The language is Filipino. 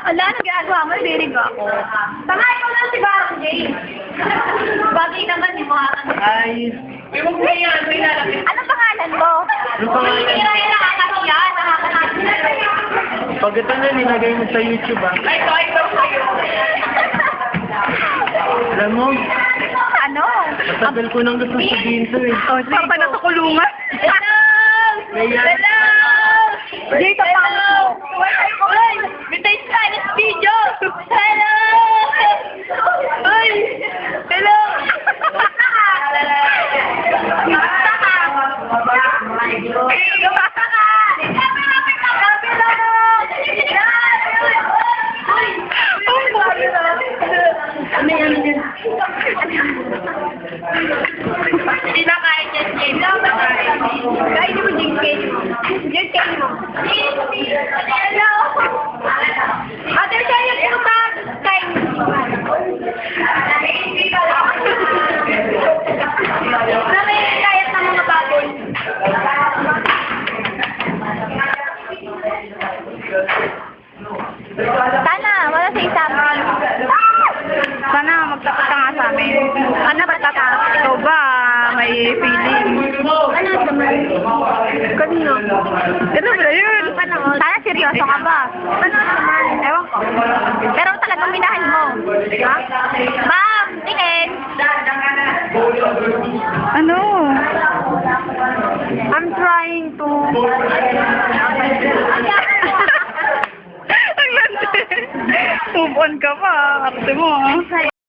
Wala, nang ginagawa mo, narinig ko ako. Tama, ikaw lang si Barang Jay. Bagay naman, di mo hakan. Ay, Anong pangalan mo? Anong pangalan? Hindi na yung nakakasiya, nakakasiya. pag ito na nilagay mo sa YouTube Ay, ito sa'yo. Alam mo, Ano? matagal ko nang gusto sabihin to eh. Oh, saan pa na sa kulungan? Hello! Kaya, Hello! Dito pa ako. Uy! Vintage Spanish video! Hello! Uy! Hello! Basta ka! Basta ka! Basta ka! Hindi na kaya dyan, Jane. Kaya mo dyan, Jane. Dyan, Jane mo. Hello! Ate, sa'yo yung bag. Kain. Sabi, kayat ng mga baboy. Sana, wala sa isang. Sana magtapat ka nga sa amin. Ano ba tata? Ikaw ba? May feeling. Ano naman? Kanino? Ano ba yun? Sana seryoso ka ba? Ano naman? Ewan ko. Pero talagang minahal mo. Ha? Ma'am, tingin. Ano? I'm trying to... Ang landi. Move on ka pa. Arte mo, ha?